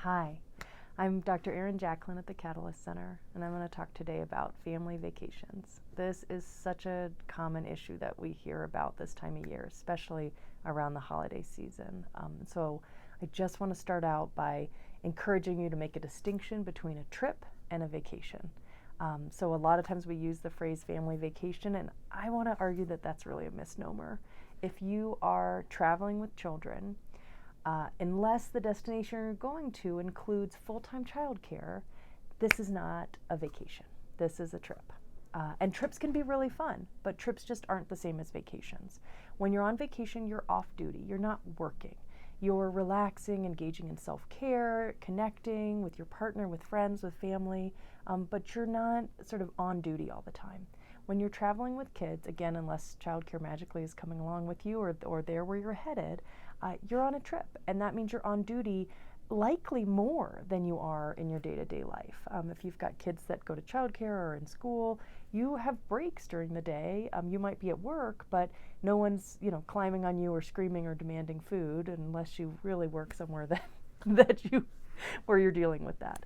Hi, I'm Dr. Erin Jacklin at the Catalyst Center, and I'm going to talk today about family vacations. This is such a common issue that we hear about this time of year, especially around the holiday season. So I just want to start out by encouraging you to make a distinction between a trip and a vacation. So a lot of times we use the phrase family vacation, and I want to argue that that's really a misnomer. If you are traveling with children, unless the destination you're going to includes full-time childcare, this is not a vacation. This is a trip. And trips can be really fun, but trips just aren't the same as vacations. When you're on vacation, you're off duty. You're not working. You're relaxing, engaging in self-care, connecting with your partner, with friends, with family, but you're not sort of on duty all the time. When you're traveling with kids, again, unless childcare magically is coming along with you or there where you're headed, you're on a trip, and that means you're on duty likely more than you are in your day-to-day life. If you've got kids that go to childcare or in school, you have breaks during the day. You might be at work, but no one's climbing on you or screaming or demanding food unless you really work somewhere where you're dealing with that.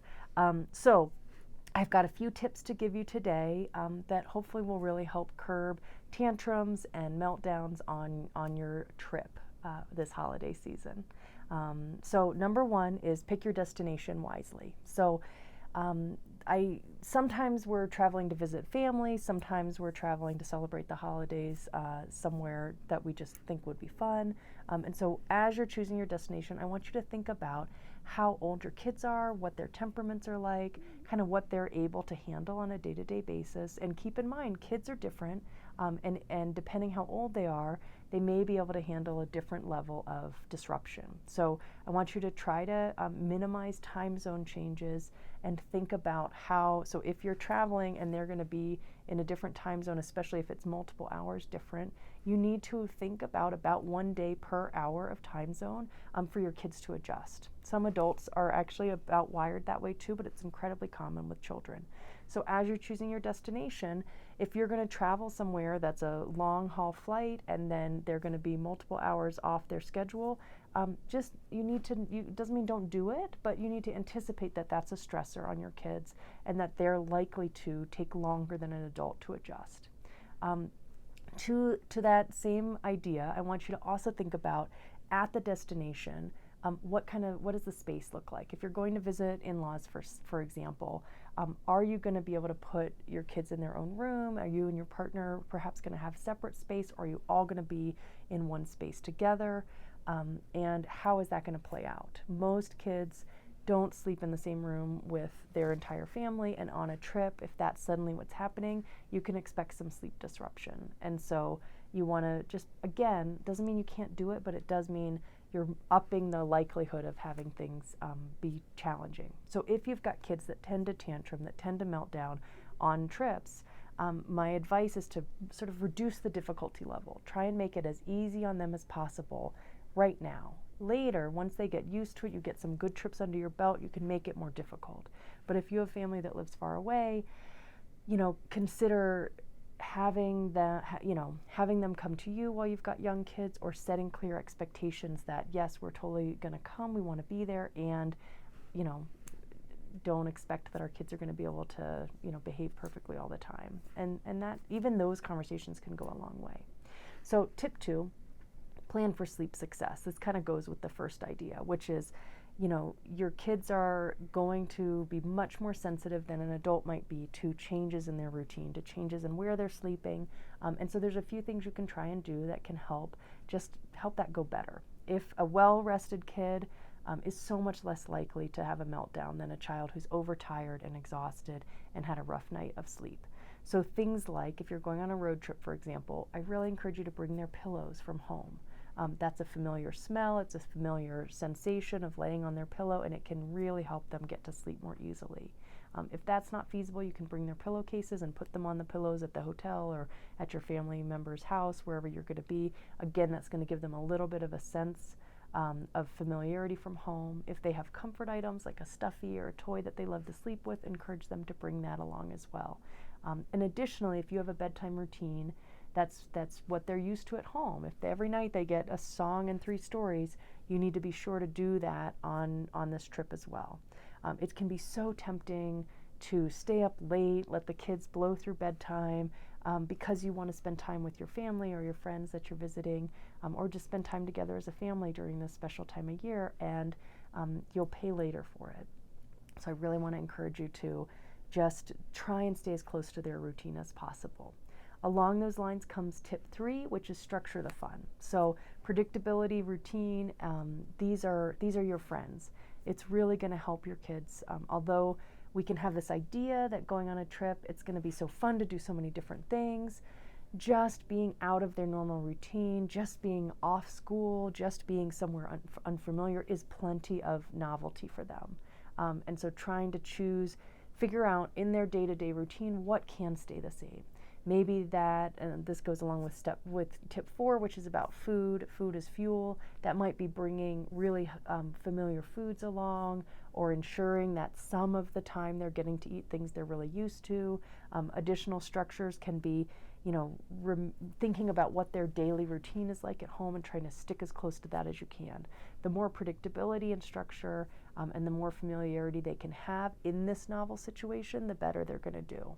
So I've got a few tips to give you today that hopefully will really help curb tantrums and meltdowns on your trip this holiday season. So number one is pick your destination wisely. So sometimes we're traveling to visit family, sometimes we're traveling to celebrate the holidays somewhere that we just think would be fun. And so as you're choosing your destination, I want you to think about how old your kids are, what their temperaments are like, kind of what they're able to handle on a day-to-day basis. And keep in mind, kids are different, and depending how old they are, they may be able to handle a different level of disruption. So I want you to try to minimize time zone changes and think about so if you're traveling and they're going to be in a different time zone, especially if it's multiple hours different, you need to think about 1 day per hour of time zone for your kids to adjust. Some adults are actually about wired that way too, but it's incredibly common with children. So as you're choosing your destination, if you're going to travel somewhere that's a long haul flight and then they're going to be multiple hours off their schedule, it doesn't mean don't do it, but you need to anticipate that that's a stressor on your kids and that they're likely to take longer than an adult to adjust. To that same idea, I want you to also think about at the destination, what does the space look like? If you're going to visit in-laws, for example, are you going to be able to put your kids in their own room? Are you and your partner perhaps going to have separate space? Or are you all going to be in one space together? And how is that going to play out? Most kids don't sleep in the same room with their entire family, and on a trip, if that's suddenly what's happening, you can expect some sleep disruption. And so you want to just, again, doesn't mean you can't do it, but it does mean you're upping the likelihood of having things be challenging. So if you've got kids that tend to tantrum, that tend to melt down on trips, my advice is to sort of reduce the difficulty level. Try and make it as easy on them as possible right now. Later, once they get used to it, you get some good trips under your belt, you can make it more difficult. But if you have family that lives far away, consider having them come to you while you've got young kids, or setting clear expectations that yes, we're totally going to come, we want to be there, and don't expect that our kids are going to be able to behave perfectly all the time. And that even those conversations can go a long way. So tip 2, plan for sleep success. This kind of goes with the first idea, which is your kids are going to be much more sensitive than an adult might be to changes in their routine, to changes in where they're sleeping. And so there's a few things you can try and do that can help that go better. If a well-rested kid is so much less likely to have a meltdown than a child who's overtired and exhausted and had a rough night of sleep. So things like, if you're going on a road trip, for example, I really encourage you to bring their pillows from home. That's a familiar smell, it's a familiar sensation of laying on their pillow, and it can really help them get to sleep more easily. If that's not feasible, you can bring their pillowcases and put them on the pillows at the hotel or at your family member's house, wherever you're going to be. Again, that's going to give them a little bit of a sense of familiarity from home. If they have comfort items like a stuffy or a toy that they love to sleep with, encourage them to bring that along as well. And additionally, if you have a bedtime routine, That's what they're used to at home. If every night they get a song and 3 stories, you need to be sure to do that on this trip as well. It can be so tempting to stay up late, let the kids blow through bedtime, because you want to spend time with your family or your friends that you're visiting, or just spend time together as a family during this special time of year, and you'll pay later for it. So I really want to encourage you to just try and stay as close to their routine as possible. Along those lines comes tip 3, which is structure the fun. So predictability, routine, these are your friends. It's really going to help your kids. Although we can have this idea that going on a trip, it's going to be so fun to do so many different things, just being out of their normal routine, just being off school, just being somewhere unfamiliar is plenty of novelty for them. And so trying to figure out in their day-to-day routine what can stay the same. Maybe that, and this goes along with tip 4, which is about food. Food is fuel. That might be bringing really familiar foods along, or ensuring that some of the time they're getting to eat things they're really used to. Additional structures can be, thinking about what their daily routine is like at home and trying to stick as close to that as you can. The more predictability and structure and the more familiarity they can have in this novel situation, the better they're going to do.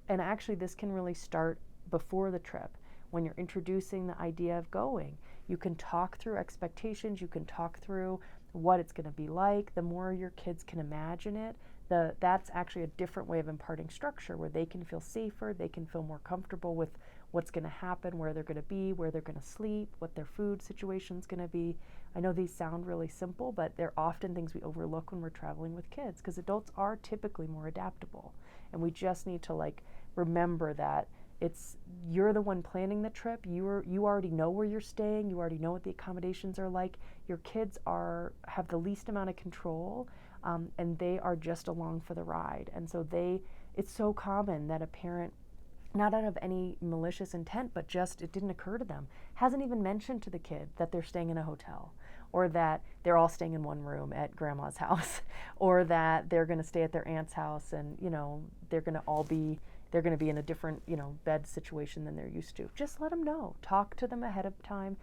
And actually, this can really start before the trip. When you're introducing the idea of going, you can talk through expectations, you can talk through what it's going to be like. The more your kids can imagine it, that's actually a different way of imparting structure, where they can feel safer, they can feel more comfortable with what's going to happen, where they're going to be, where they're going to sleep, what their food situation is going to be. I know these sound really simple, but they're often things we overlook when we're traveling with kids, because adults are typically more adaptable. And we just need to remember that you're the one planning the trip. You already know where you're staying. You already know what the accommodations are like. Your kids have the least amount of control, and they are just along for the ride. And so it's so common that a parent, not out of any malicious intent, but just it didn't occur to them, hasn't even mentioned to the kid that they're staying in a hotel, or that they're all staying in one room at grandma's house, or that they're going to stay at their aunt's house, and they're going to be in a different bed situation than they're used to. Just let them know. Talk to them ahead of time.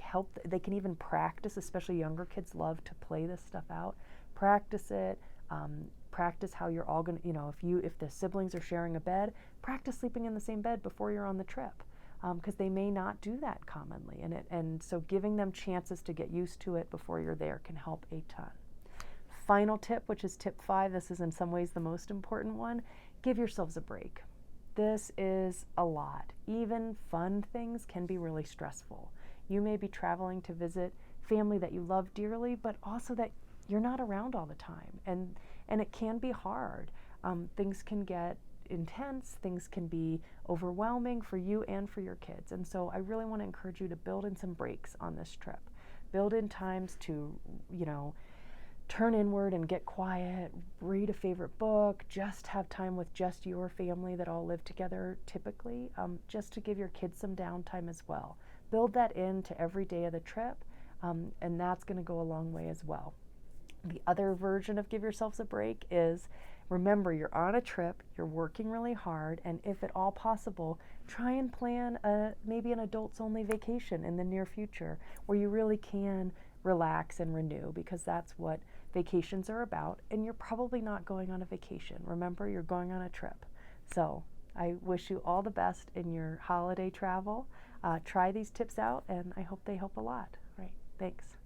Help. They can even practice. Especially younger kids love to play this stuff out. Practice it. Practice how you're all going to, if the siblings are sharing a bed, practice sleeping in the same bed before you're on the trip, because they may not do that commonly. And so giving them chances to get used to it before you're there can help a ton. Final tip, which is tip 5, this is in some ways the most important one: give yourselves a break. This is a lot. Even fun things can be really stressful. You may be traveling to visit family that you love dearly, but also that you're not around all the time. And it can be hard. Things can get intense. Things can be overwhelming for you and for your kids. And so I really want to encourage you to build in some breaks on this trip. Build in times to, turn inward and get quiet, read a favorite book, just have time with just your family that all live together typically, just to give your kids some downtime as well. Build that into every day of the trip, and that's going to go a long way as well. The other version of give yourselves a break is, remember, you're on a trip, you're working really hard, and if at all possible, try and plan maybe an adults-only vacation in the near future where you really can relax and renew, because that's what vacations are about. And you're probably not going on a vacation. Remember, you're going on a trip. So I wish you all the best in your holiday travel. Try these tips out, and I hope they help a lot. All right, thanks.